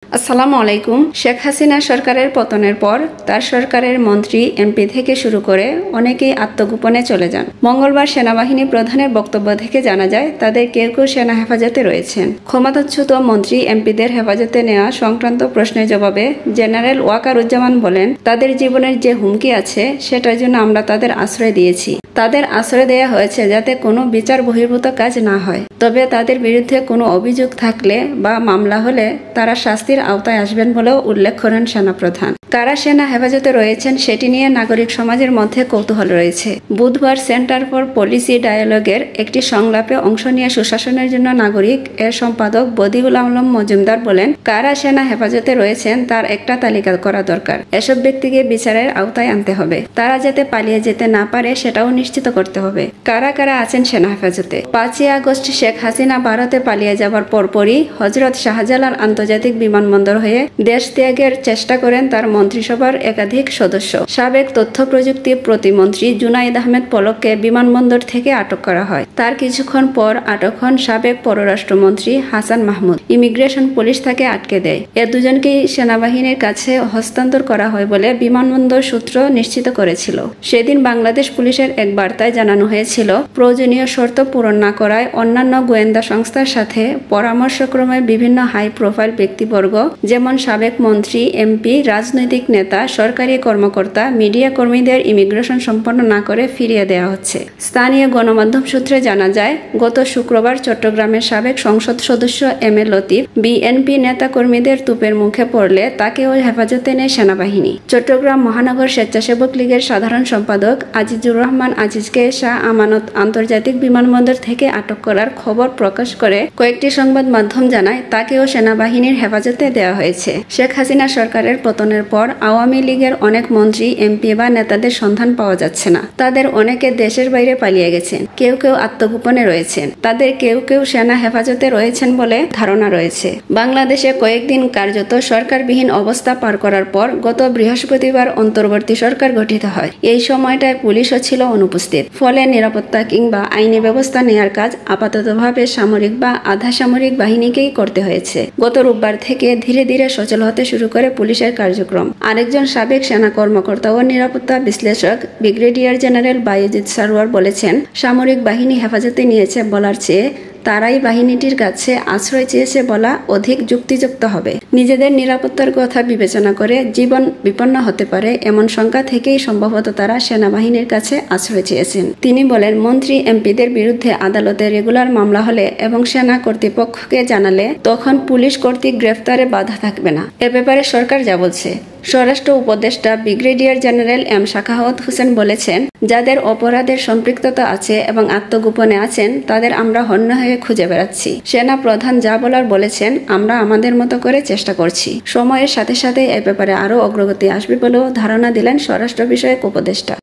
আসসালামু আলাইকুম। শেখ হাসিনা সরকারের পতনের পর তার সরকারের মন্ত্রী এমপি থেকে শুরু করে অনেকেই আত্মগোপনে চলে যান। মঙ্গলবার সেনাবাহিনী প্রধানের বক্তব্য থেকে জানা যায় তাদের কেউ কেউ সেনা হেফাজতে রয়েছেন। ক্ষমতাচ্যুত মন্ত্রী এমপিদের হেফাজতে নেওয়া সংক্রান্ত প্রশ্নের জবাবে জেনারেল ওয়াকারুজ্জামান বলেন, তাদের জীবনের যে হুমকি আছে সেটার জন্য আমরা তাদের আশ্রয় দিয়েছি। তাদের আশ্রয় দেওয়া হয়েছে যাতে কোনো বিচার বহির্ভূত কাজ না হয়। তবে তাদের বিরুদ্ধে কোনো অভিযোগ থাকলে বা মামলা হলে তারা শাস্তির আওতায় আসবেন বলেও উল্লেখ করেন সেনাপ্রধান। কারা সেনা হেফাজতে রয়েছেন সেটি নিয়ে নাগরিক সমাজের মধ্যে কৌতূহল রয়েছে। বুধবার সেন্টার ফর পলিসি ডায়ালগের একটি সংলাপে অংশ নিয়ে সুশাসনের জন্য নাগরিক এর সম্পাদক বদিউল আলম মজুমদার বলেন, কারা সেনা হেফাজতে রয়েছেন তার একটা তালিকা করা দরকার। এসব ব্যক্তিকে বিচারের আওতায় আনতে হবে। তারা যাতে পালিয়ে যেতে না পারে সেটাও নিশ্চিত করতে হবে। কারা কারা আছেন সেনা হেফাজতে? 5ই আগস্ট শেখ হাসিনা ভারতে পালিয়ে যাবার পরপরই হযরত শাহজালাল আন্তর্জাতিক বিমানবন্দর হয়ে দেশ ত্যাগের চেষ্টা করেন তার মন্ত্রিসভার একাধিক সদস্য। সাবেক তথ্য প্রযুক্তি প্রতিমন্ত্রী জুনাইদ আহমেদ পলককে বিমানবন্দর থেকে আটক করা হয়। তার কিছুক্ষণ পর আটক হন সাবেক পররাষ্ট্রমন্ত্রী হাসান মাহমুদ। ইমিগ্রেশন পুলিশ তাকে আটকে দেয়। এ দুজনকেই সেনাবাহিনীর কাছে হস্তান্তর করা হয় বলে বিমানবন্দর সূত্র নিশ্চিত করেছিল। সেদিন বাংলাদেশ পুলিশের এক বার্তায় জানানো হয়েছিল, প্রয়োজনীয় শর্ত পূরণ না করায় অন্যান্য গোয়েন্দা সংস্থার সাথে পরামর্শক্রমে বিভিন্ন হাই প্রোফাইল ব্যক্তিবর্গ যেমন সাবেক মন্ত্রী, এমপি, রাজনৈতিক নেতা, সরকারি কর্মকর্তা, মিডিয়া কর্মীদের ইমিগ্রেশন সম্পন্ন না করে ফিরিয়ে দেওয়া হচ্ছে। স্থানীয় গণমাধ্যম সূত্রে জানা যায়, গত শুক্রবার চট্টগ্রামের সাবেক সংসদ সদস্য এম এ লতিফ বিএনপি নেতা কর্মীদের তুপের মুখে পড়লে তাকেও হেফাজতে নেয় সেনাবাহিনী। চট্টগ্রাম মহানগর স্বেচ্ছাসেবক লীগের সাধারণ সম্পাদক আজিজুর রহমান আজিজকে শাহ আমানত আন্তর্জাতিক বিমানবন্দর থেকে আটক করার খবর প্রকাশ করে কয়েকটি সংবাদ মাধ্যম জানায় তাকেও সেনাবাহিনীর হেফাজতে দেওয়া হয়েছে। শেখ হাসিনা সরকারের পতনের পর আওয়ামী লীগের অনেক মন্ত্রী, এমপি বা নেতাদের সন্ধান পাওয়া যাচ্ছে না। তাদের অনেকে দেশের বাইরে পালিয়ে গেছেন, কেউ কেউ আত্মগোপনে রয়েছেন। তাদের কেউ কেউ সেনা হেফাজতে রয়েছেন বলে ধারণা রয়েছে। বাংলাদেশে কয়েকদিন কার্যত সরকারবিহীন অবস্থা পার করার পর গত বৃহস্পতিবার অন্তর্বর্তী সরকার গঠিত হয়। এই সময়টায় পুলিশও ছিল অনুপস্থিত। ফলে নিরাপত্তা কিংবা আইনি ব্যবস্থা নেয়ার কাজ আপাততভাবে সামরিক বা আধা সামরিক বাহিনীকেই করতে হয়েছে। গত রোববার থেকে ধীরে ধীরে সচল হতে শুরু করে পুলিশের কার্যক্রম। আরেকজন সাবেক সেনা কর্মকর্তা ও নিরাপত্তা বিশ্লেষক ব্রিগেডিয়ার জেনারেল বায়েজিদ সারওয়ার বলেছেন, সামরিক বাহিনী হেফাজতে নিয়েছে বলার চেয়ে তারাই বাহিনীটির কাছে আশ্রয় চেয়েছে বলা অধিক যুক্তিযুক্ত হবে। নিজেদের নিরাপত্তার কথা বিবেচনা করে জীবন বিপন্ন হতে পারে এমন শঙ্কা থেকেই সম্ভবত তারা সেনাবাহিনীর কাছে আশ্রয় চেয়েছেন। তিনি বলেন, মন্ত্রী, এমপিদের বিরুদ্ধে আদালতে রেগুলার মামলা হলে এবং সেনা কর্তৃপক্ষকে জানালে তখন পুলিশ কর্তৃক গ্রেফতারে বাধা থাকবে না। এ ব্যাপারে সরকার যা বলছে। স্বরাষ্ট্র উপদেষ্টা brigadier general M Sakhawat Hossain বলেছেন, যাদের অপরাধের সম্পৃক্ততা আছে এবং আত্মগোপনে আছেন তাদের আমরা হন্য হয়ে খুঁজে বেড়াচ্ছি। সেনা প্রধান যা বলার বলেছেন, আমরা আমাদের মতো করে চেষ্টা করছি। সময়ের সাথে সাথে এ ব্যাপারে আরও অগ্রগতি আসবে বলেও ধারণা দিলেন স্বরাষ্ট্র বিষয়ক উপদেষ্টা।